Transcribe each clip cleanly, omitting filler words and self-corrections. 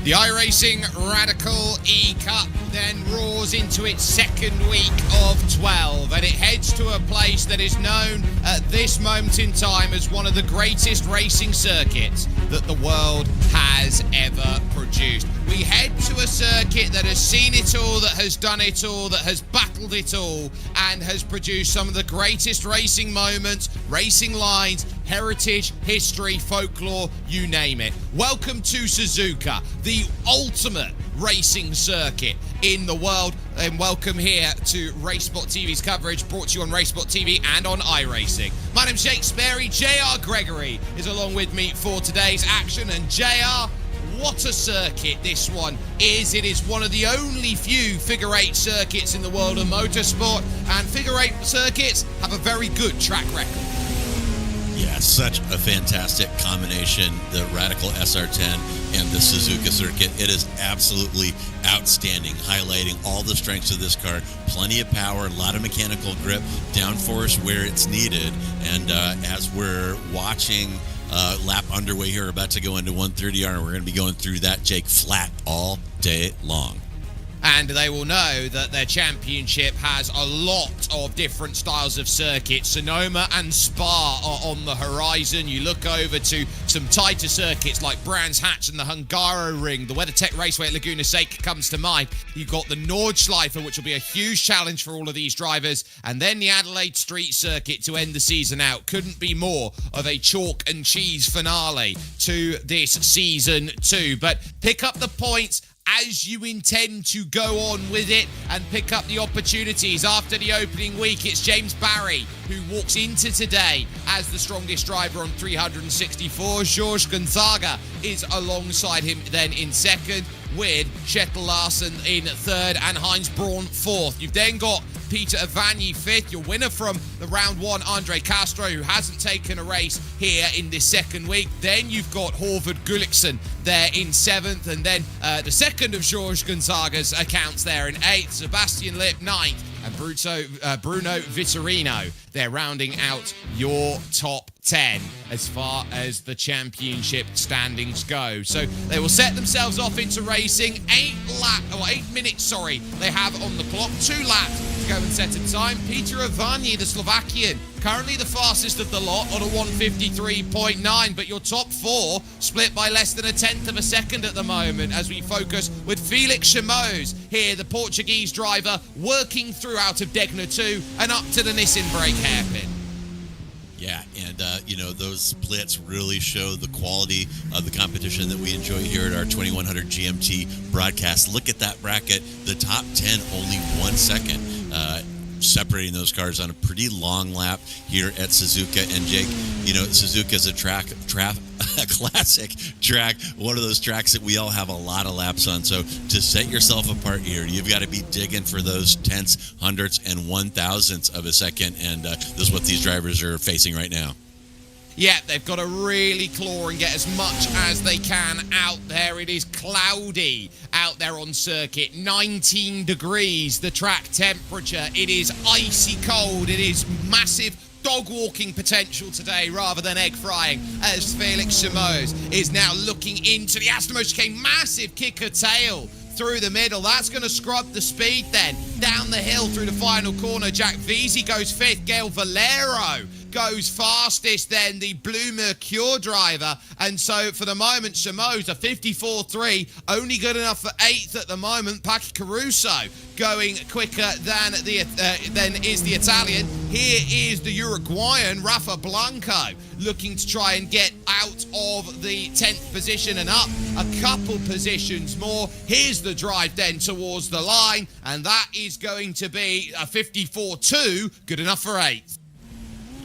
The iRacing Radical E-Cup then roars into its second week of 12, and it heads to a place that is known at this moment in time as one of the greatest racing circuits that the world has ever produced. We head to a circuit that has seen it all, that has done it all, that has battled it all, and has produced some of the greatest racing moments, racing lines, heritage, history, folklore, you name it. Welcome to Suzuka, the ultimate racing circuit in the world, and welcome here to Racesport TV's coverage, brought to you on Racesport TV and on iRacing. My name's Jake Sperry. JR Gregory is along with me for today's action, and JR, what a circuit this one is. It is one of the only few figure eight circuits in the world of motorsport, and figure eight circuits have a very good track record. Yeah, such a fantastic combination, the Radical SR10 and the Suzuka circuit. It is absolutely outstanding, highlighting all the strengths of this car. Plenty of power, a lot of mechanical grip, downforce where it's needed. And as we're watching lap underway here, about to go into 130R, we're going to be going through that, Jake, flat all day long. And they will know that their championship has a lot of different styles of circuits. Sonoma and Spa are on the horizon. You look over to some tighter circuits like Brands Hatch and the Hungaroring. The WeatherTech Raceway at Laguna Seca comes to mind. You've got the Nordschleife, which will be a huge challenge for all of these drivers. And then the Adelaide Street Circuit to end the season out. Couldn't be more of a chalk and cheese finale to this season too. But pick up the points as you intend to go on with it and pick up the opportunities. After the opening week, it's James Barry who walks into today as the strongest driver on 364. George Gonzaga is alongside him then in second, with Kjetil Larsen in third and Heinz Braun fourth. You've then got Peter Avani fifth, your winner from the round one, Andre Castro, who hasn't taken a race here in this second week. Then you've got Horvath Gulliksen there in seventh, and then the second of George Gonzaga's accounts there in eighth, Sebastian Lipp ninth, and Bruno Vittorino. They're rounding out your top 10 as far as the championship standings go. So they will set themselves off into racing. 8 minutes, they have on the clock. 2 laps to go and set a time. Peter Avani, the Slovakian, currently the fastest of the lot on a 153.9, but your top 4 split by less than a tenth of a second at the moment as we focus with Felix Chamoes here, the Portuguese driver, working through out of Degner 2 and up to the Nissan brake hairpin. Yeah, and, those splits really show the quality of the competition that we enjoy here at our 2100 GMT broadcast. Look at that bracket. The top 10, only 1 second, separating those cars on a pretty long lap here at Suzuka. And Jake, Suzuka is a classic track, one of those tracks that we all have a lot of laps on. So to set yourself apart here, you've got to be digging for those tenths, hundredths, and 1,000ths of a second. And this is what these drivers are facing right now. Yeah, they've got to really claw and get as much as they can out there. It is cloudy out there on circuit, 19 degrees, the track temperature. It is icy cold. It is massive dog walking potential today rather than egg frying, as Felix Chamoes is now looking into the Aston Martin chicane. Massive kicker tail through the middle. That's going to scrub the speed then down the hill through the final corner. Jack Veazey goes fifth. Gail Valero goes fastest then, the Blue Mercure driver. And so for the moment, Chamoes a 54.3, only good enough for 8th at the moment. Paki Caruso going quicker than is the Italian. Here is the Uruguayan Rafa Blanco looking to try and get out of the 10th position and up a couple positions more. Here's the drive then towards the line, and that is going to be a 54.2, good enough for 8th.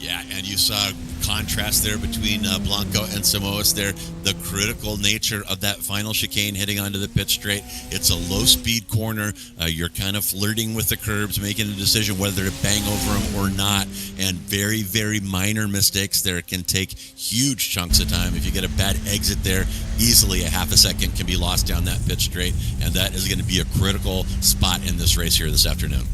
Yeah, and you saw contrast there between Blanco and Samoas there. The critical nature of that final chicane heading onto the pit straight. It's a low-speed corner. You're kind of flirting with the curbs, making a decision whether to bang over them or not. And very, very minor mistakes there can take huge chunks of time. If you get a bad exit there, easily a half a second can be lost down that pit straight. And that is going to be a critical spot in this race here this afternoon.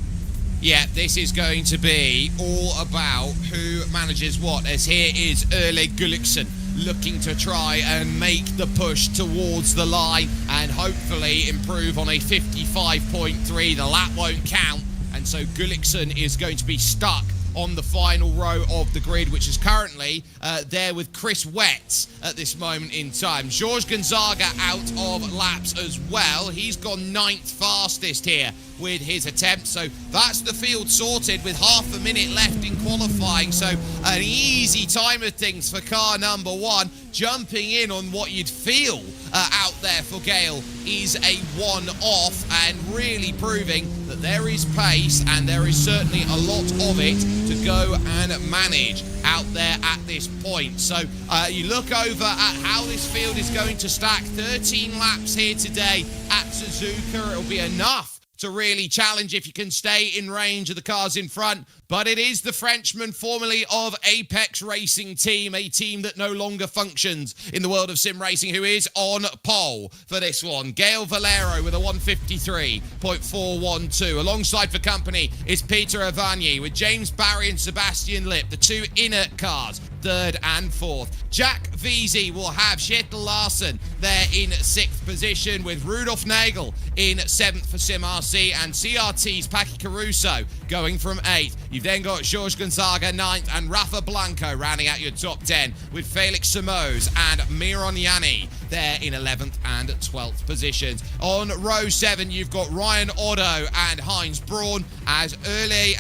Yeah, this is going to be all about who manages what, as here is Erle Gulliksen looking to try and make the push towards the line and hopefully improve on a 55.3. The lap won't count, and so Gullikson is going to be stuck on the final row of the grid, which is currently there with Chris Wetz at this moment in time. Jorge Gonzaga out of laps as well. He's gone 9th fastest here with his attempt, so that's the field sorted with half a minute left in qualifying. So an easy time of things for car number 1, jumping in on what you'd feel out there for Gale is a one-off, and really proving that there is pace and there is certainly a lot of it to go and manage out there at this point. So you look over at how this field is going to stack. 13 laps here today at Suzuka. It'll be enough to really challenge if you can stay in range of the cars in front. But it is the Frenchman formerly of Apex Racing Team, a team that no longer functions in the world of sim racing, who is on pole for this one. Gael Valero with a 153.412. Alongside for company is Peter Avagny with James Barry and Sebastian Lipp, the two inner cars, 3rd and 4th. Jack Veazey will have Kjetil Larsen there in 6th position, with Rudolf Nagel in 7th for Sim RC, and CRT's Paki Caruso going from 8th. You've then got Jorge Gonzaga 9th and Rafa Blanco rounding out your top 10, with Felix Samozand Miron Yanni there in 11th and 12th positions. On row 7, you've got Ryan Otto and Heinz Braun, as early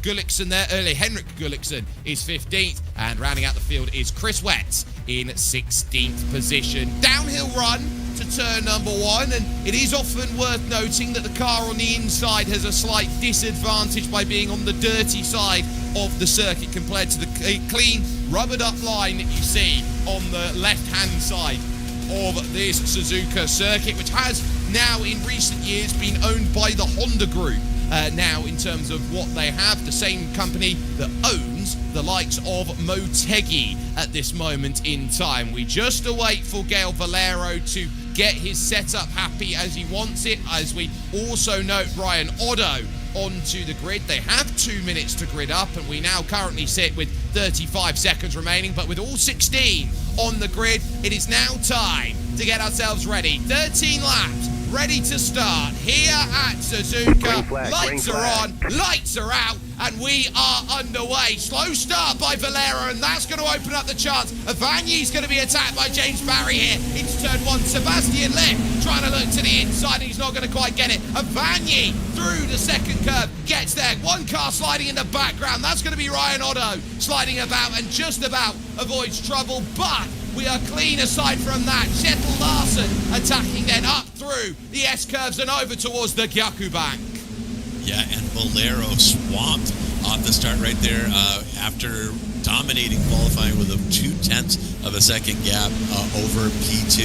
Gullikson there, early Henrik Gullikson is 15th, and rounding out the field is Chris Wetz in 16th position. Downhill run to turn number 1, and it is often worth noting that the car on the inside has a slight disadvantage by being on the dirty side of the circuit compared to the clean rubbered up line that you see on the left hand side of this Suzuka circuit, which has now in recent years been owned by the Honda Group. Now, in terms of what they have, the same company that owns the likes of Motegi at this moment in time. We just await for Gael Valero to get his setup happy as he wants it, as we also note Ryan Otto onto the grid. They have 2 minutes to grid up, and we now currently sit with 35 seconds remaining, but with all 16 on the grid, it is now time to get ourselves ready. 13 laps ready to start here at Suzuka. Lights are on, lights are out, and we are underway. Slow start by Valero, and that's going to open up the chance. Avagny's going to be attacked by James Barry here into turn 1. Sebastian Lipp trying to look to the inside, and he's not going to quite get it. Avagny through the second curve, gets there. One car sliding in the background. That's going to be Ryan Otto sliding about and just about avoids trouble, but we are clean aside from that. Kjetil Larsen attacking then up through the S-curves and over towards the Gyaku bank. Yeah, and Valero swamped off the start right there after dominating qualifying with a 0.2 of a second gap over P2,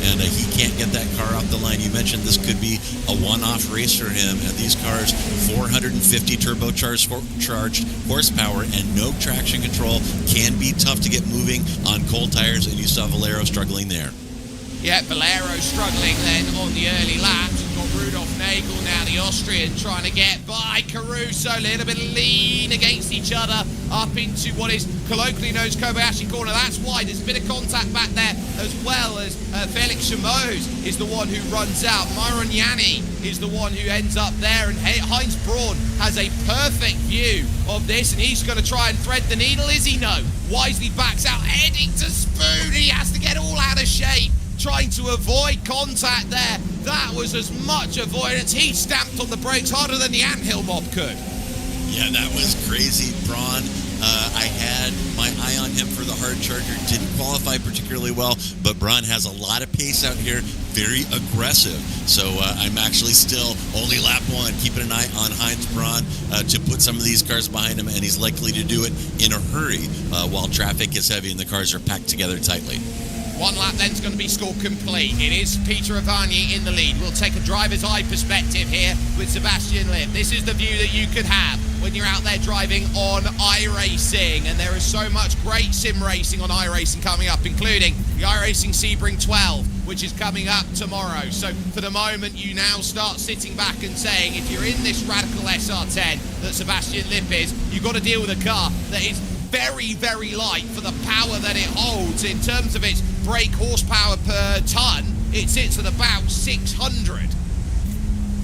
and he can't get that car off the line. You mentioned this could be a one-off race for him, and these cars, 450 turbocharged horsepower and no traction control, can be tough to get moving on cold tires, and you saw Valero struggling there. Yeah, Valero struggling then on the early laps. We've got Rudolf Nagel now, the Austrian, trying to get by Caruso. A little bit of lean against each other up into what is colloquially known as Kobayashi corner. That's why there's a bit of contact back there, as well as Felix Samozis the one who runs out. Myron Yanni is the one who ends up there, and Heinz Braun has a perfect view of this, and he's going to try and thread the needle. Is he? No. Wisely backs out, heading to Spoon. He has to get all out of shape, trying to avoid contact there. That was as much avoidance. He stamped on the brakes harder than the anthill mob could. Yeah, that was crazy. Braun, I had my eye on him for the hard charger. Didn't qualify particularly well, but Braun has a lot of pace out here. Very aggressive. So I'm actually still only lap 1, keeping an eye on Heinz Braun to put some of these cars behind him, and he's likely to do it in a hurry while traffic is heavy and the cars are packed together tightly. One lap then's going to be scored complete. It is Peter Avagny in the lead. We'll take a driver's eye perspective here with Sebastian Lipp. This is the view that you could have when you're out there driving on iRacing, and there is so much great sim racing on iRacing coming up, including the iRacing Sebring 12, which is coming up tomorrow. So for the moment, you now start sitting back and saying, if you're in this radical SR10 that Sebastian Lipp is, you've got to deal with a car that is very, very light for the power that it holds. In terms of its brake horsepower per ton, it sits at about 600.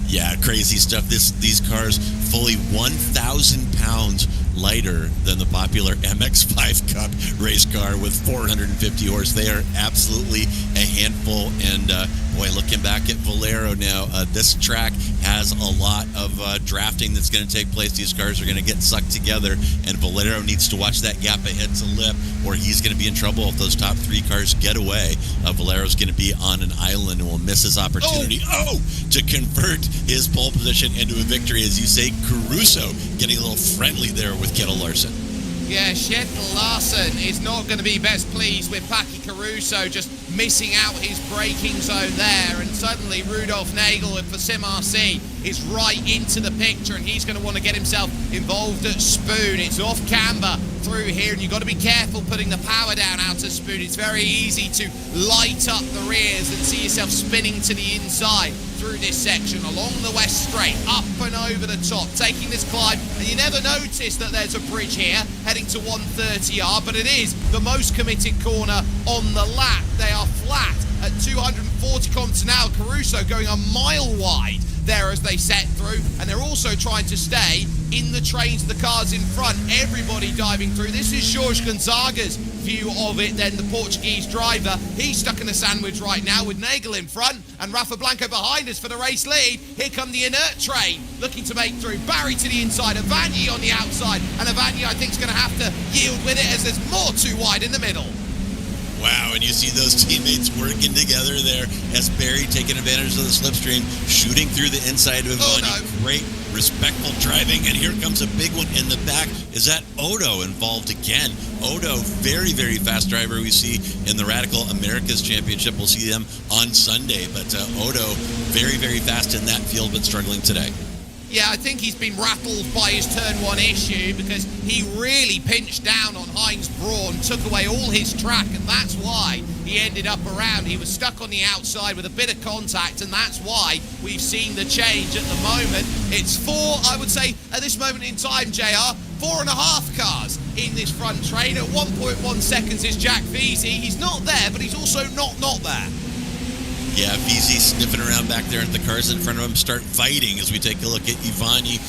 Yeah, crazy stuff. These cars fully 1,000 pounds lighter than the popular MX-5 Cup race car with 450 horse. They are absolutely a handful. And boy, looking back at Valero now, this track has a lot of drafting that's going to take place. These cars are going to get sucked together, and Valero needs to watch that gap ahead to lip, or he's going to be in trouble if those top three cars get away. Valero's going to be on an island and will miss his opportunity to convert his pole position into a victory. As you say, Caruso getting a little friendly there with Kettle Larson. Yeah, Kjetil Larsen is not going to be best pleased with Paki Caruso just missing out his braking zone there, and suddenly Rudolf Nagel for Sim RC is right into the picture, and he's going to want to get himself involved at Spoon. It's off camber through here, and you've got to be careful putting the power down out of Spoon. It's very easy to light up the rears and see yourself spinning to the inside through this section along the west straight, up and over the top, taking this climb, and you never notice that there's a bridge here heading to 130R, but it is the most committed corner on the lap. They are flat at 240 kilometers an hour. Caruso going a mile wide there as they set through, and they're also trying to stay in the trains of the cars in front. Everybody diving through. This is Jorge Gonzaga's view of it, then the Portuguese driver. He's stuck in a sandwich right now with Nagel in front and Rafa Blanco behind us for the race lead. Here come the inert train looking to make through. Barry to the inside, Avani on the outside, and Avani I think is going to have to yield with it as there's more too wide in the middle. Wow, and you see those teammates working together there as Barry taking advantage of the slipstream, shooting through the inside of Avani. Oh, no. Great, respectful driving, and here comes a big one in the back. Is that Odo involved again? Odo, very, very fast driver we see in the Radical Americas Championship. We'll see them on Sunday, but Odo, very, very fast in that field, but struggling today. Yeah, I think he's been rattled by his turn one issue because he really pinched down on Heinz Braun, took away all his track, and that's why he ended up around. He was stuck on the outside with a bit of contact, and that's why we've seen the change at the moment. It's four, I would say, at this moment in time, JR, 4.5 cars in this front train. At 1.1 seconds is Jack Veazey. He's not there, but he's also not there. Yeah, VZ sniffing around back there, and the cars in front of him start fighting as we take a look at Ivani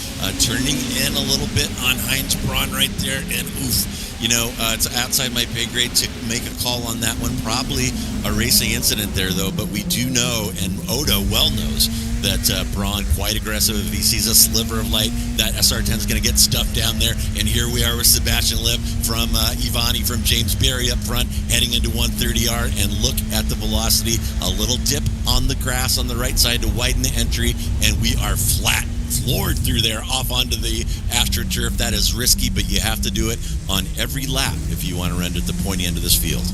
turning in a little bit on Heinz Braun right there, and oof, you know, it's outside my pay grade to make a call on that one. Probably a racing incident there, though, but we do know, and Odo well knows, that Braun quite aggressive. If he sees a sliver of light, that SR10 is going to get stuffed down there. And here we are with Sebastian Lip from Ivani, from James Berry up front, heading into 130R. And look at the velocity. A little dip on the grass on the right side to widen the entry, and we are flat. Floored through there off onto the AstroTurf. That is risky, but you have to do it on every lap if you want to run at the pointy end of this field.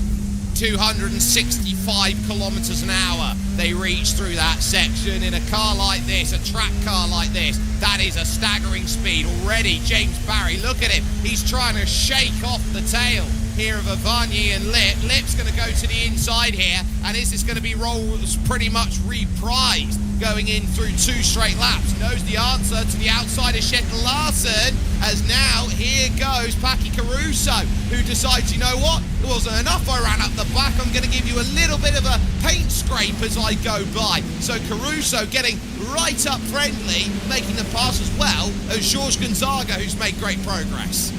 265 kilometers an hour they reach through that section in a car like this, a track car like this. That is a staggering speed already. James Barry, look at him, he's trying to shake off the tail here of Avani and Lip. Lip's going to go to the inside here, and is this going to be roles pretty much reprised going in through 2 straight laps? Knows the answer to the outside of Kjetil Larsen, as now here goes Paki Caruso, who decides, you know what, it wasn't enough I ran up the back, I'm going to give you a little bit of a paint scrape as I go by. So Caruso getting right up friendly, making the pass as well as Jorge Gonzaga, who's made great progress.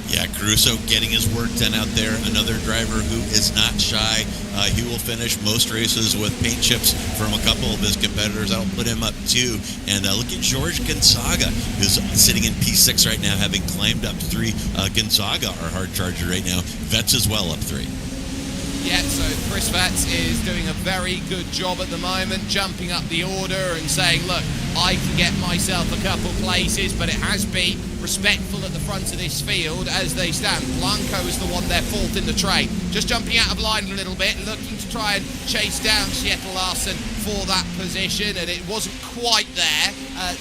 Yeah, Caruso getting his work done out there. Another driver who is not shy. He will finish most races with paint chips from a couple of his competitors. That'll put him up 2. And look at Jorge Gonzaga, who's sitting in P6 right now, having climbed up 3. Gonzaga, our hard charger right now. Vets as well up 3. Yeah, so Chris Vetz is doing a very good job at the moment, jumping up the order and saying, look, I can get myself a couple places, but it has been respectful at the front of this field as they stand. Blanco is the one there, 4th in the train. Just jumping out of line a little bit, looking to try and chase down Kjetil Larsen for that position, and it wasn't quite there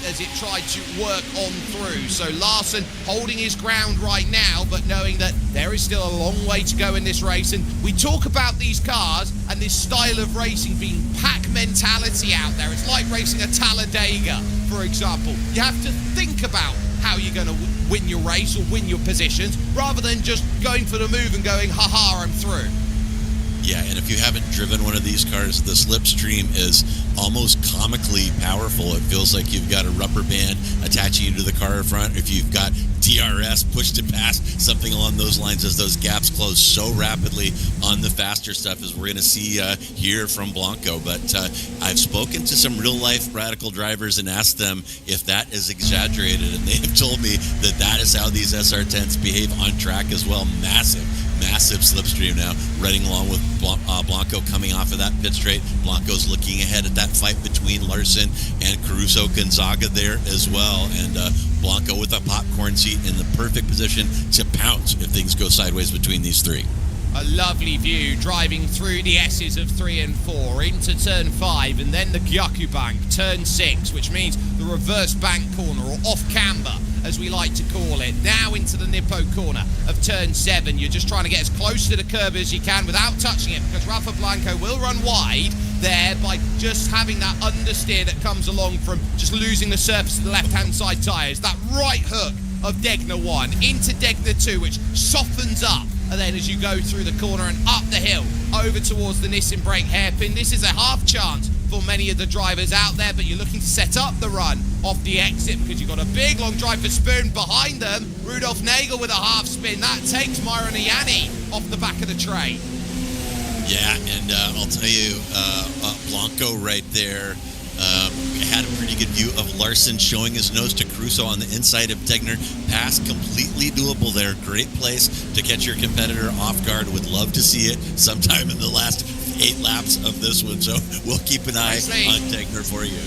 as it tried to work on through. So Larsen holding his ground right now, but knowing that there is still a long way to go in this race. And we talk about these cars and this style of racing being pack mentality out there. It's like racing a Talladega, for example. You have to think about how you're going to win your race or win your positions, rather than just going for the move and going, haha, I'm through. Yeah, and if you haven't driven one of these cars, the slipstream is almost comically powerful. It feels like you've got a rubber band attaching you to the car in front. If you've got DRS, push to pass, something along those lines, as those gaps close so rapidly on the faster stuff, as we're going to see here from Blanco. But I've spoken to some real-life radical drivers and asked them if that is exaggerated, and they have told me that that is how these SR10s behave on track as well. Massive slipstream now, running along with Blanco coming off of that pit straight. Blanco's looking ahead at that fight between Larson and Caruso Gonzaga there as well. And Blanco with a popcorn seat in the perfect position to pounce if things go sideways between these three. A lovely view driving through the S's of 3 and 4 into turn 5 and then the Gyaku bank, turn 6, which means the reverse bank corner, or off camber as we like to call it. Now into the Nippo corner of turn 7. You're just trying to get as close to the curb as you can without touching it, because Rafa Blanco will run wide there by just having that understeer that comes along from just losing the surface of the left-hand side tyres. That right hook of Degner 1 into Degner 2, which softens up. And then as you go through the corner and up the hill over towards the Nissan brake hairpin, this is a half chance for many of the drivers out there, but you're looking to set up the run off the exit because you've got a big long drive for Spoon behind them. Rudolf Nagel with a half spin. That takes Myron Ianni off the back of the train. Yeah, and I'll tell you, Blanco right there had a pretty good view of Larson showing his nose to Caruso on the inside of Degner. Pass completely doable there. Great place to catch your competitor off guard. Would love to see it sometime in the last 8 laps of this one. So we'll keep an eye on Degner for you.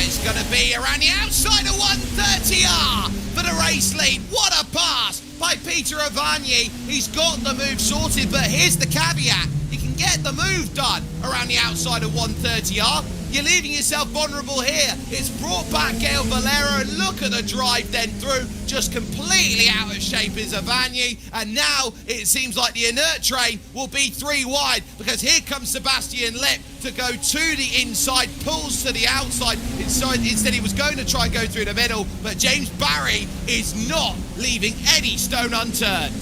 It's going to be around the outside of 130R for the race lead. What a pass by Peter Avagni. He's got the move sorted, but here's the caveat. You can get the move done around the outside of 130R. You're leaving yourself vulnerable here. It's brought back Gail Valero, and look at the drive then through. Just completely out of shape is Avagni, and now it seems like the inert train will be 3 wide, because here comes Sebastian Lipp to go to the inside, pulls to the outside. Instead he was going to try and go through the middle, but James Barry is not leaving any stone unturned.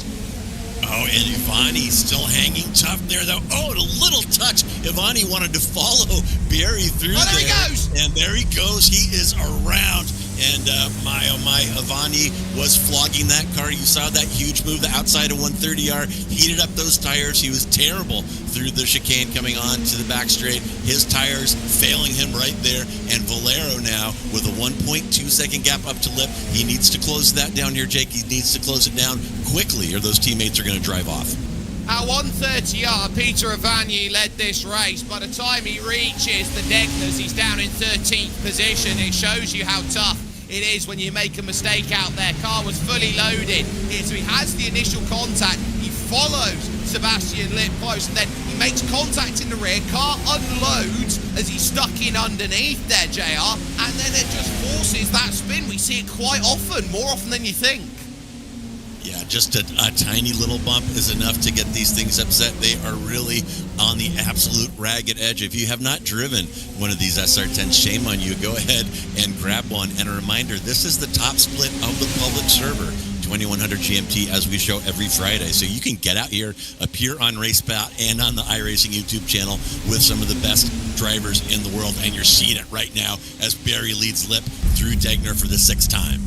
Oh, and Ivani still hanging tough there, though. Oh, and a little touch. Ivani wanted to follow Barry through there. There he goes. And there he goes. He is around. And my, oh my, Ivani was flogging that car. You saw that huge move, the outside of 130R. Heated up those tires. He was terrible through the chicane coming on to the back straight. His tires failing him right there. And Valero now with a 1.2 second gap up to Lipp. He needs to close that down here, Jake. He needs to close it down quickly, or those teammates are going to drive off. At 130R, Peter Avagni led this race. By the time he reaches the Degners, he's down in 13th position. It shows you how tough it is when you make a mistake out there. Car was fully loaded here, so he has the initial contact. He follows Sebastian Lipp close, and then he makes contact in the rear. Car unloads as he's stuck in underneath there, JR, and then it just forces that spin. We see it quite often, more often than you think. Yeah, just a tiny little bump is enough to get these things upset. They are really on the absolute ragged edge. If you have not driven one of these SR10s, shame on you. Go ahead and grab one. And a reminder, this is the top split of the public server, 2100 GMT, as we show every Friday. So you can get out here, appear on RaceBat and on the iRacing YouTube channel with some of the best drivers in the world. And you're seeing it right now as Barry leads Lipp through Degner for the 6th time.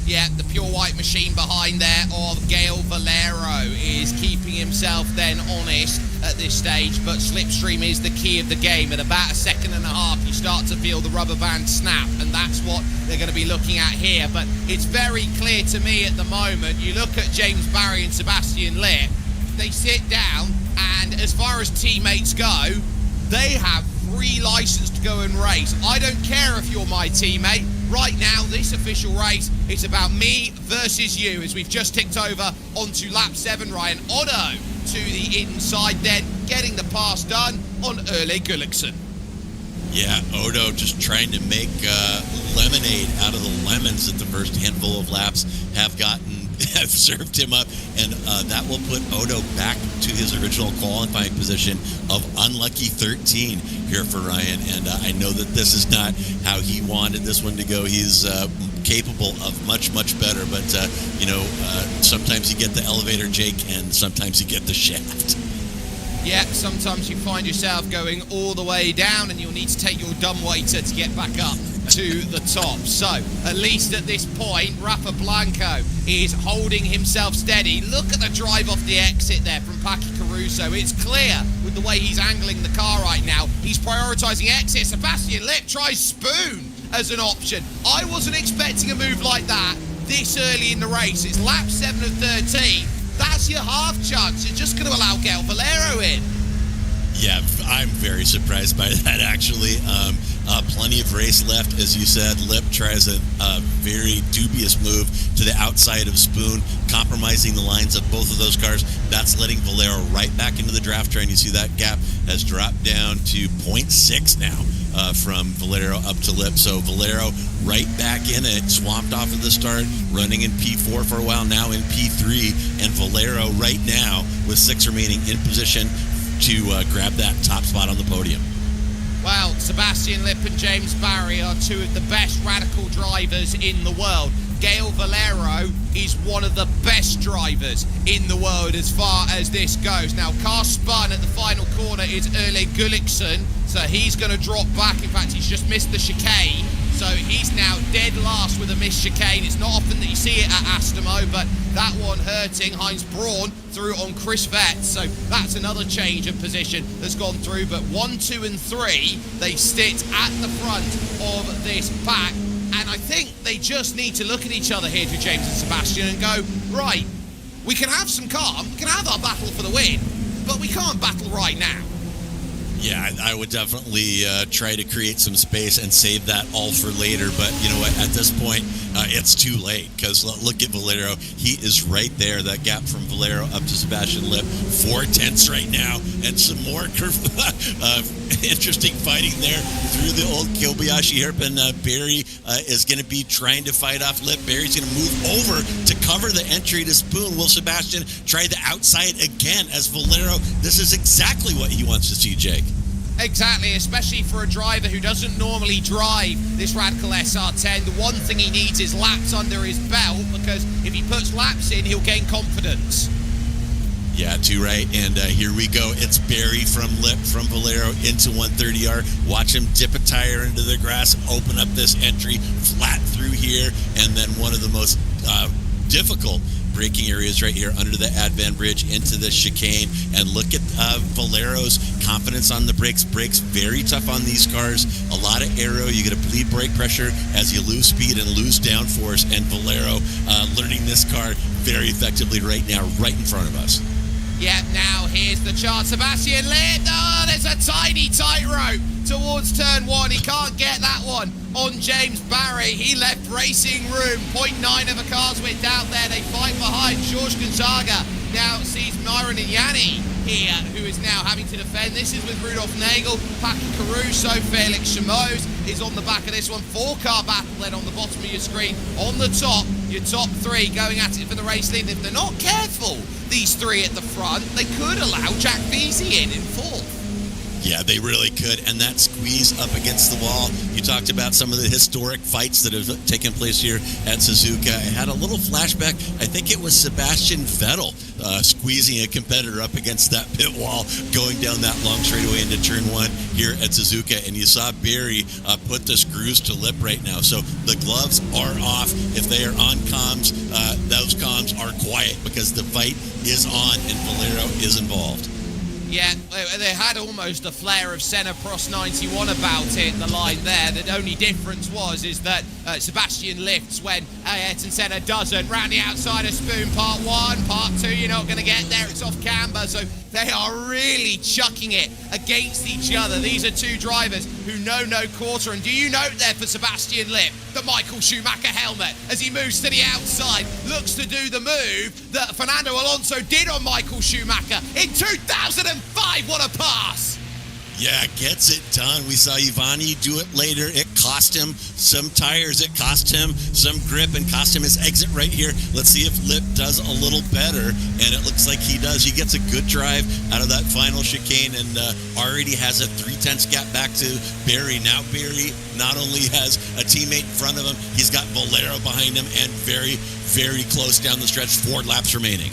Yeah, the pure white machine behind there of Gail Valero is keeping himself then honest at this stage, but slipstream is the key of the game. At about 1.5 seconds, you start to feel the rubber band snap, and that's what they're going to be looking at here. But it's very clear to me at the moment, you look at James Barry and Sebastian Lipp, they sit down, and as far as teammates go, they have free license to go and race. I don't care if you're my teammate. Right now, this official race is about me versus you, as we've just ticked over onto lap 7. Ryan Otto to the inside, then getting the pass done on Ole Gulliksen. Yeah, Odo just trying to make lemonade out of the lemons that the first handful of laps have served him up, and that will put Odo back to his original qualifying position of unlucky 13 here for Ryan. And I know that this is not how he wanted this one to go. He's capable of much, much better. But, sometimes you get the elevator, Jake, and sometimes you get the shaft. Yeah, sometimes you find yourself going all the way down and you'll need to take your dumbwaiter to get back up to the top. So, at least at this point, Rafa Blanco is holding himself steady. Look at the drive off the exit there from Paki Caruso. It's clear with the way he's angling the car right now. He's prioritising exit. Sebastian Lip tries spoon as an option. I wasn't expecting a move like that this early in the race. It's lap 7 of 13. That's your half chance. You're just going to allow Gael Valero in. Yeah, I'm very surprised by that, actually. Plenty of race left, as you said. Lip tries a very dubious move to the outside of Spoon, compromising the lines of both of those cars. That's letting Valero right back into the draft train. You see that gap has dropped down to 0.6 now from Valero up to Lip. So Valero right back in it, swamped off at the start, running in P4 for a while, now in P3. And Valero right now, with 6 remaining, in position to grab that top spot on the podium. Well, Sebastian Lip and James Barry are two of the best radical drivers in the world. Gael Valero is one of the best drivers in the world as far as this goes. Now, car spun at the final corner is Erle Gullikson, so he's going to drop back. In fact, he's just missed the chicane, so he's now dead last with a missed chicane. It's not often that you see it at Astamo, but that one hurting. Heinz Braun through on Chris Vett, so that's another change of position that's gone through. But 1, 2 and 3, they sit at the front of this pack. And I think they just need to look at each other here, to James and Sebastian, and go, right, we can have some calm, we can have our battle for the win, but we can't battle right now. Yeah, I would definitely try to create some space and save that all for later. But you know what? At this point, it's too late, because look at Valero. He is right there. That gap from Valero up to Sebastian Lip, 4/10 right now, and some more interesting fighting there through the old Kobayashi hairpin. Barry is going to be trying to fight off Lip. Barry's going to move over to cover the entry to Spoon. Will Sebastian try the outside again as Valero? This is exactly what he wants to see, Jake. Exactly, especially for a driver who doesn't normally drive this Radical SR10. The one thing he needs is laps under his belt, because if he puts laps in, he'll gain confidence. Yeah, too right. And here we go. It's Barry from Lip, from Valero into 130R. Watch him dip a tire into the grass and open up this entry flat through here. And then one of the most difficult braking areas right here under the Advan Bridge into the chicane. And look at Valero's confidence on the brakes. Brakes very tough on these cars. A lot of aero. You get a bleed brake pressure as you lose speed and lose downforce. And Valero learning this car very effectively right now, right in front of us. Yeah, now here's the chance. Sebastian Lip. Oh, there's a tiny tightrope towards turn 1. He can't get that one on James Barry. He left racing room. 0.9 of a car's width out there. They fight behind. George Gonzaga now sees Myron and Yanni here, who is now having to defend. This is with Rudolf Nagel, Paki Caruso, Felix Chamoz is on the back of this one. 4-car battle then on the bottom of your screen. On the top, your top 3 going at it for the race lead. If they're not careful, these 3 at the front, they could allow Jack Veazey in 4th. Yeah, they really could. And that squeeze up against the wall. You talked about some of the historic fights that have taken place here at Suzuka. I had a little flashback. I think it was Sebastian Vettel squeezing a competitor up against that pit wall, going down that long straightaway into turn 1 here at Suzuka. And you saw Barry put the screws to Lip right now. So the gloves are off. If they are on comms, those comms are quiet, because the fight is on and Valero is involved. Yeah, they had almost a flare of Senna Prost 91 about it, the line there. The only difference is that Sebastian lifts when Ayrton Senna doesn't. Round the outside of Spoon, part 1, part 2, you're not going to get there. It's off camber, so they are really chucking it against each other. These are 2 drivers who know no quarter. And do you note there for Sebastian Lip, the Michael Schumacher helmet, as he moves to the outside, looks to do the move that Fernando Alonso did on Michael Schumacher in 2005. What a pass! Yeah, gets it done. We saw Ivani do it later. It cost him some tires. It cost him some grip and cost him his exit right here. Let's see if Lip does a little better. And it looks like he does. He gets a good drive out of that final chicane and already has a 3/10 gap back to Barry. Now Barry not only has a teammate in front of him, he's got Valero behind him and very, very close down the stretch. 4 laps remaining.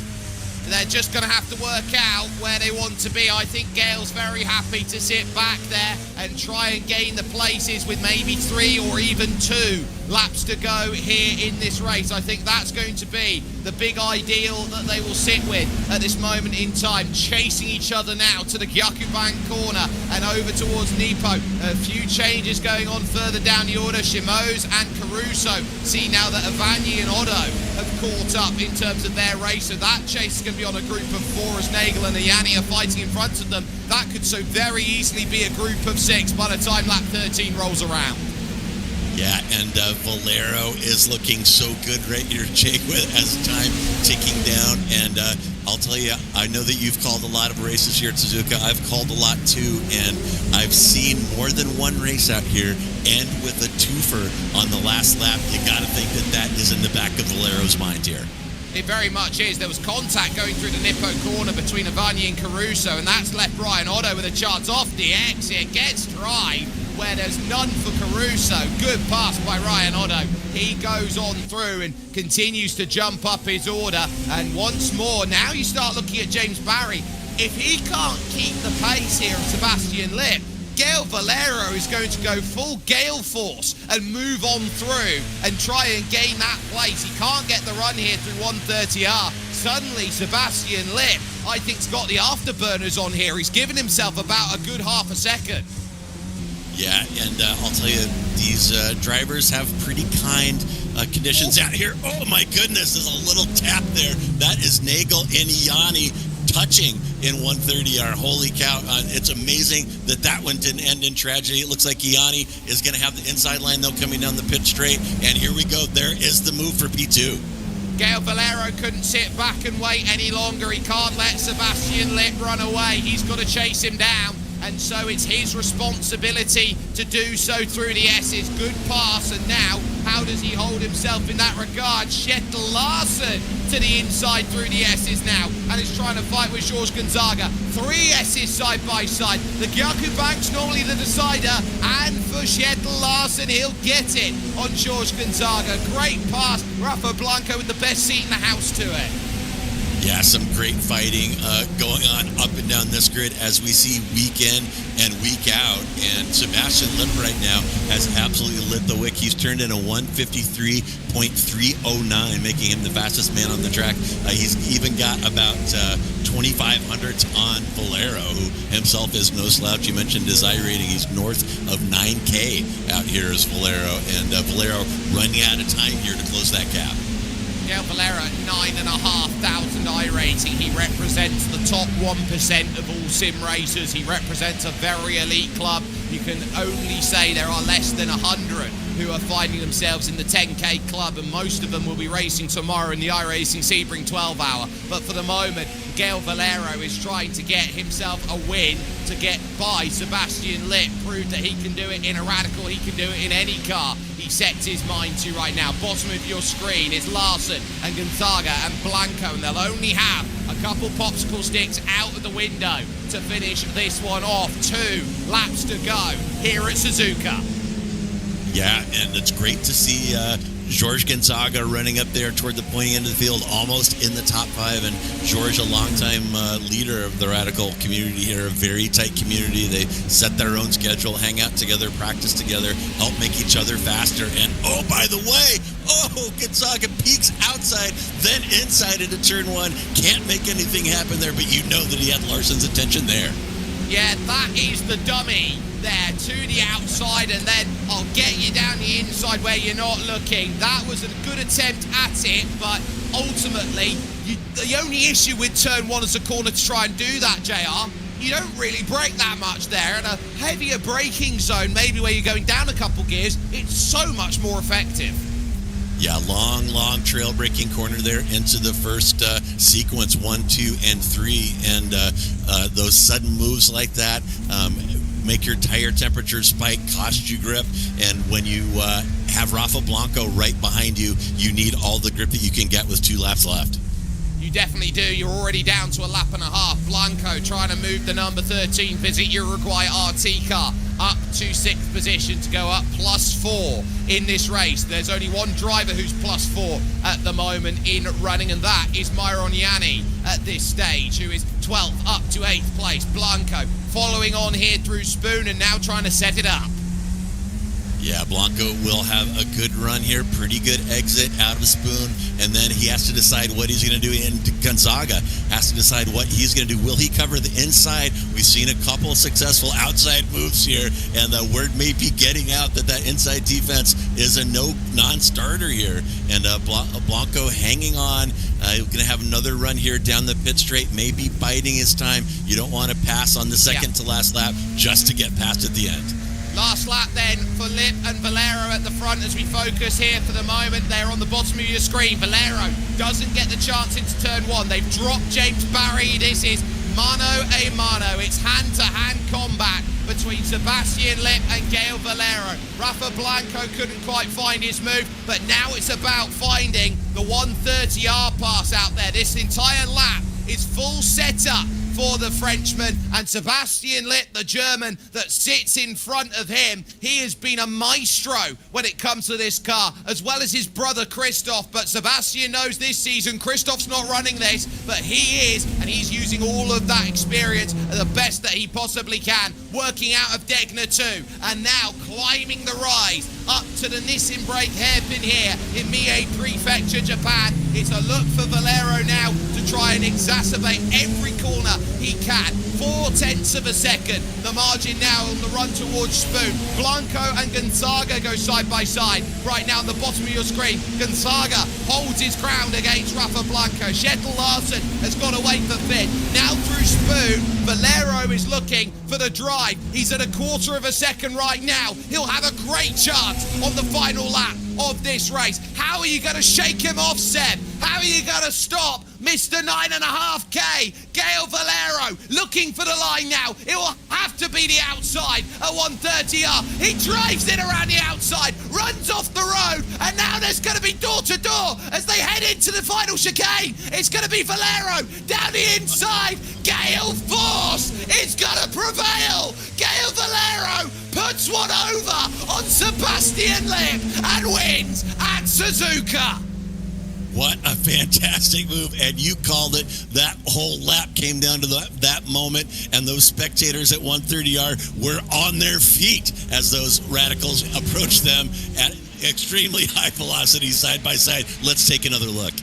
They're just going to have to work out where they want to be. I think Gale's very happy to sit back there and try and gain the places with maybe 3 or even 2 laps to go here in this race. I think that's going to be the big ideal that they will sit with at this moment in time. Chasing each other now to the Gyakubank corner and over towards Nipo. A few changes going on further down the order. Shimoz and Caruso see now that Avani and Otto have caught up in terms of their race. So that chase is going to be on a group of 4 as Nagel and Ayani are fighting in front of them. That could so very easily be a group of 6 by the time lap 13 rolls around. Yeah, and Valero is looking so good right here, Jake, as time ticking down. And I'll tell you, I know that you've called a lot of races here at Suzuka. I've called a lot too, and I've seen more than one race out here end with a twofer on the last lap. You got to think that that is in the back of Valero's mind here. It very much is. There was contact going through the Nippo corner between Avani and Caruso, and that's left Ryan Otto with a chance off the exit. Gets dry where there's none for Caruso. Good pass by Ryan Otto. He goes on through and continues to jump up his order. And once more, now you start looking at James Barry. If he can't keep the pace here of Sebastian Lip, Gale Valero is going to go full gale force and move on through and try and gain that place. He can't get the run here through 130R. Suddenly, Sebastian Lip, I think, has got the afterburners on here. He's given himself about a good half a second. Yeah, and I'll tell you, these drivers have pretty kind conditions out here. Oh my goodness, there's a little tap there. That is Nagel and Iani touching in 130R. Holy cow. It's amazing that that one didn't end in tragedy. It looks like Iani is going to have the inside line, though, coming down the pit straight. And here we go. There is the move for P2. Gale Valero couldn't sit back and wait any longer. He can't let Sebastian Lip run away. He's got to chase him down. And so it's his responsibility to do so through the S's. Good pass, and now, how does he hold himself in that regard? Kjetil Larsen to the inside through the S's now, and is trying to fight with George Gonzaga. 3 S's side by side. The Gyakubank's normally the decider, and for Kjetil Larsen, he'll get it on George Gonzaga. Great pass. Rafa Blanco with the best seat in the house to it. Yeah, some great fighting going on up and down this grid as we see week in and week out. And Sebastian Lip right now has absolutely lit the wick. He's turned in a 153.309, making him the fastest man on the track. He's even got about 2,500s on Valero, who himself is no slouch. You mentioned his iRating. He's north of 9K out here as Valero. And Valero running out of time here to close that gap. Gale Valero at 9,500 iRating. He represents the top 1% of all sim racers. He represents a very elite club. You can only say there are less than 100 who are finding themselves in the 10K club, and most of them will be racing tomorrow in the iRacing Sebring 12 hour. But for the moment, Gale Valero is trying to get himself a win to get by Sebastian Lip, prove that he can do it in a Radical, he can do it in any car he sets his mind to right now. Bottom of your screen is Larsen and Gonzaga and Blanco, and they'll only have a couple popsicle sticks out of the window to finish this one off. 2 laps to go here at Suzuka. Yeah, and it's great to see George Gonzaga running up there toward the pointing end of the field, almost in the top 5. And George, a longtime leader of the Radical community here, a very tight community. They set their own schedule, hang out together, practice together, help make each other faster. And oh, by the way, Gonzaga peeks outside, then inside into turn 1. Can't make anything happen there, but you know that he had Larsen's attention there. Yeah, that is the dummy there to the outside, and then I'll get you down the inside where you're not looking. That was a good attempt at it, but ultimately, the only issue with turn 1 as a corner to try and do that, JR, you don't really brake that much there. In a heavier braking zone, maybe where you're going down a couple gears, it's so much more effective. Yeah, long trail braking corner there into the first sequence, 1, 2, and 3. And those sudden moves like that, make your tire temperature spike, cost you grip, and when you have Rafa Blanco right behind you, you need all the grip that you can get with 2 laps left. You definitely do. You're already down to a lap and a half. Blanco trying to move the number 13 Visit Uruguay RT car up to 6th position to go up +4 in this race. There's only one driver who's +4 at the moment in running, and that is Myron Yanni at this stage, who is 12th up to 8th place. Blanco following on here through Spoon and now trying to set it up. Yeah, Blanco will have a good run here, pretty good exit out of Spoon, and then he has to decide what he's going to do, and Gonzaga has to decide what he's going to do. Will he cover the inside? We've seen a couple of successful outside moves here, and the word may be getting out that inside defense is a non-starter here, and Blanco hanging on. He's going to have another run here down the pit straight, maybe biding his time. You don't want to pass on the second to last lap just to get past at the end. Last lap then for Lip and Valero at the front as we focus here for the moment. They're on the bottom of your screen. Valero doesn't get the chance into turn 1. They've dropped James Barry. This is mano a mano. It's hand-to-hand combat between Sebastian Lip and Gael Valero. Rafa Blanco couldn't quite find his move, but now it's about finding the 130R pass out there. This entire lap is full setup for the Frenchman, and Sebastian Lip, the German that sits in front of him, he has been a maestro when it comes to this car, as well as his brother Christoph. But Sebastian knows this season Christoph's not running this, but he is, and he's using all of that experience at the best that he possibly can, working out of Degner 2, and now climbing the rise up to the Nissan brake hairpin here in Mie Prefecture, Japan. It's a look for Valero now to try and exacerbate every corner he can. 0.4 of a second. The margin now on the run towards Spoon. Blanco and Gonzaga go side by side. Right now on the bottom of your screen, Gonzaga holds his ground against Rafa Blanco. Kjetil Larsen has got away for fifth. Now through Spoon, Valero is looking for the drive. He's at 1/4 of a second right now. He'll have a great chance on the final lap of this race. How are you going to shake him off, Seb? How are you going to stop Mr. 9.5K? Gael Valero looking for the line now. It will have to be the outside at 130R. He drives it around the outside, runs off the road, and now there's going to be door-to-door as they head into the final chicane. It's going to be Valero down the inside. Gale Force is going to prevail. Gael Valero puts one over on Sebastian Lip and wins at Suzuka. What a fantastic move, and you called it. That whole lap came down to that moment, and those spectators at 130R were on their feet as those radicals approached them at extremely high velocity side by side. Let's take another look.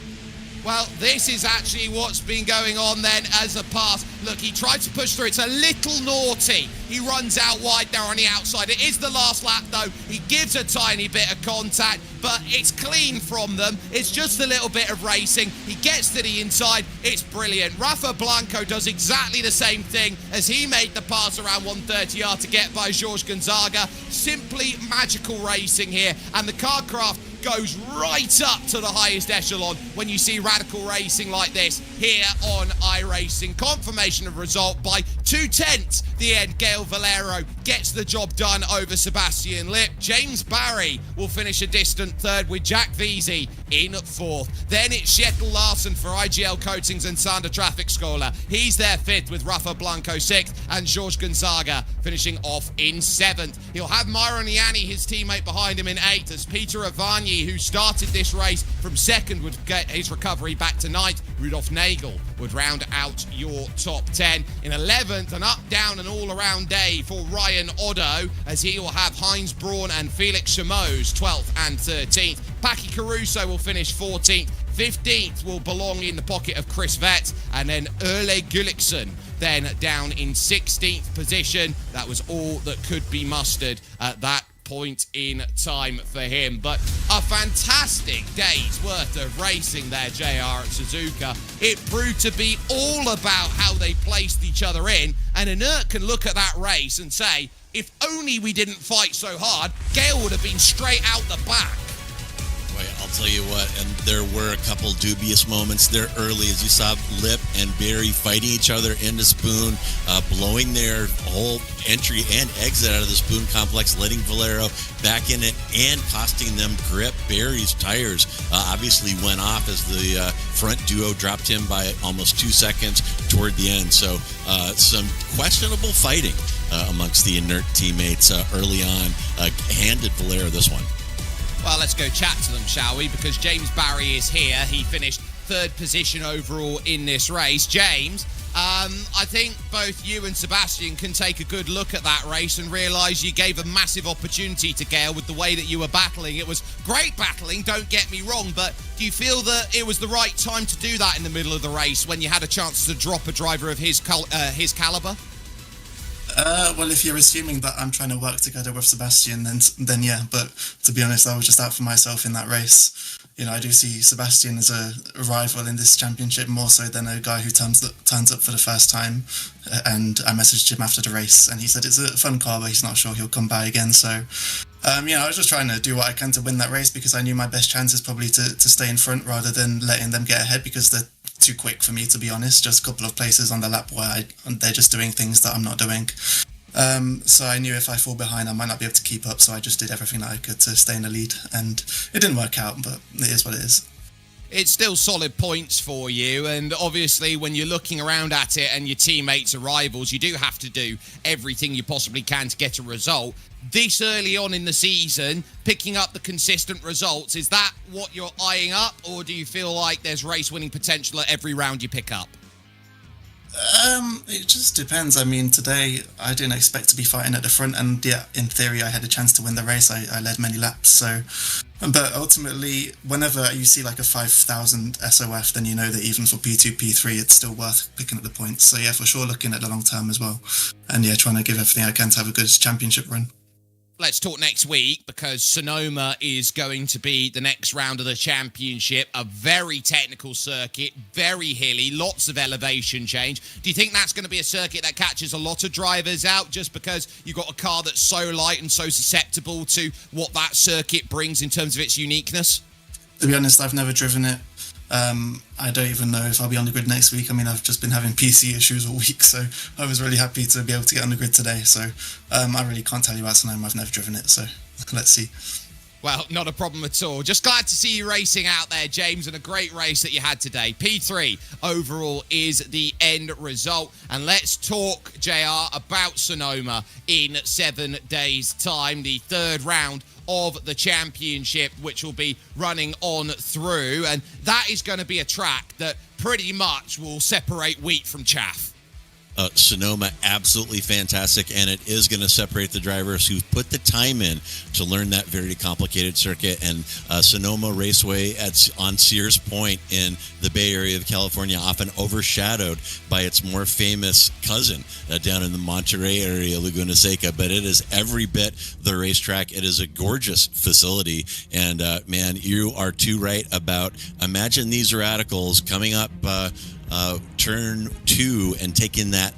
Well, this is actually what's been going on then as a pass. Look, he tried to push through. It's a little naughty. He runs out wide there on the outside. It is the last lap, though. He gives a tiny bit of contact, but it's clean from them. It's just a little bit of racing. He gets to the inside. It's brilliant. Rafa Blanco does exactly the same thing as he made the pass around 130R to get by George Gonzaga. Simply magical racing here, and the car craft goes right up to the highest echelon when you see radical racing like this here on iRacing. Confirmation of result by 0.2. The end, Gael Valero gets the job done over Sebastian Lip. James Barry will finish a distant third with Jack Veazey in fourth. Then it's Kjetil Larsen for IGL Coatings and Sander Traffic Scholar. He's there fifth with Rafa Blanco sixth, and George Gonzaga finishing off in seventh. He'll have Myron Yanni, his teammate, behind him in eighth, as Peter Avani, who started this race from second, would get his recovery back to ninth. Rudolf Nagel would round out your top 10. In 11th, an up, down and all-around day for Ryan Otto, as he will have Heinz Braun and Felix Chameau's 12th and 13th. Paki Caruso will finish 14th. 15th will belong in the pocket of Chris Vett, and then Ole Gulliksen then down in 16th position. That was all that could be mustered at that point in time for him. But a fantastic day's worth of racing there, JR, at Suzuka. It proved to be all about how they placed each other in, and Inert can look at that race and say, if only we didn't fight so hard, Gael would have been straight out the back. Boy, I'll tell you what, and there were a couple dubious moments there early as you saw Lip and Barry fighting each other into Spoon, blowing their whole entry and exit out of the Spoon complex, letting Valero back in it and costing them grip. Barry's tires obviously went off as the front duo dropped him by almost 2 seconds toward the end. So some questionable fighting amongst the inert teammates early on handed Valero this one. Well, let's go chat to them, shall we? Because James Barry is here. He finished third position overall in this race. James, I think both you and Sebastian can take a good look at that race and realise you gave a massive opportunity to Gale with the way that you were battling. It was great battling, don't get me wrong, but do you feel that it was the right time to do that in the middle of the race when you had a chance to drop a driver of his calibre? Well, if you're assuming that I'm trying to work together with Sebastian, then yeah. But to be honest, I was just out for myself in that race. You know, I do see Sebastian as a rival in this championship more so than a guy who turns up for the first time. And I messaged him after the race, and he said it's a fun car, but he's not sure he'll come by again. So, I was just trying to do what I can to win that race because I knew my best chance is probably to stay in front rather than letting them get ahead because they're too quick for me, to be honest. Just a couple of places on the lap where they're just doing things that I'm not doing. So I knew if I fall behind, I might not be able to keep up. So I just did everything that I could to stay in the lead, and it didn't work out, but it is what it is. It's still solid points for you, and obviously when you're looking around at it and your teammates are rivals, you do have to do everything you possibly can to get a result. This early on in the season, picking up the consistent results, is that what you're eyeing up, or do you feel like there's race-winning potential at every round you pick up? It just depends. I mean, today I didn't expect to be fighting at the front, and yeah, in theory I had a chance to win the race. I led many laps, so... But ultimately, whenever you see like a 5,000 SOF, then you know that even for P2, P3, it's still worth picking up the points. So yeah, for sure, looking at the long term as well. And yeah, trying to give everything I can to have a good championship run. Let's talk next week, because Sonoma is going to be the next round of the championship. A very technical circuit, very hilly, lots of elevation change. Do you think that's going to be a circuit that catches a lot of drivers out just because you've got a car that's so light and so susceptible to what that circuit brings in terms of its uniqueness? To be honest, I've never driven it. I don't even know if I'll be on the grid next week. I mean, I've just been having PC issues all week, so I was really happy to be able to get on the grid today. So I really can't tell you about Sonoma. I've never driven it, so let's see. Well, not a problem at all. Just glad to see you racing out there, James, and a great race that you had today. P3 overall is the end result. And let's talk, JR, about Sonoma in 7 days' time, the third round of the championship, which will be running on through. And that is going to be a track that pretty much will separate wheat from chaff. Sonoma, absolutely fantastic, and it is going to separate the drivers who put the time in to learn that very complicated circuit. And Sonoma Raceway on Sears Point in the Bay Area of California, often overshadowed by its more famous cousin down in the Monterey area, Laguna Seca, but it is every bit the racetrack. It is a gorgeous facility, and man, you are too right about, imagine these radicals coming up turn 2 and taking that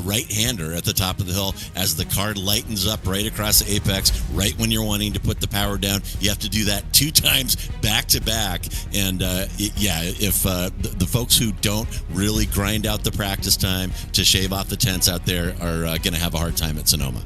right-hander at the top of the hill as the car lightens up right across the apex, right when you're wanting to put the power down. You have to do that 2 times back-to-back. And, if the folks who don't really grind out the practice time to shave off the tents out there are going to have a hard time at Sonoma.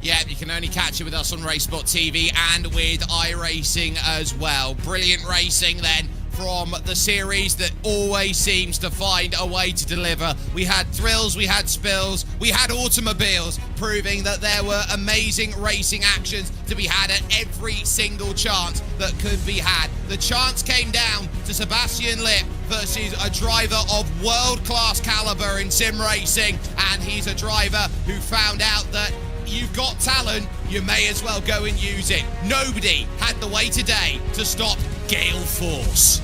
Yeah, you can only catch it with us on Racebot TV and with iRacing as well. Brilliant racing then from the series that always seems to find a way to deliver. We had thrills, we had spills, we had automobiles, proving that there were amazing racing actions to be had at every single chance that could be had. The chance came down to Sebastian Lip versus a driver of world-class caliber in sim racing, and he's a driver who found out that you've got talent, you may as well go and use it. Nobody had the way today to stop Gale Force.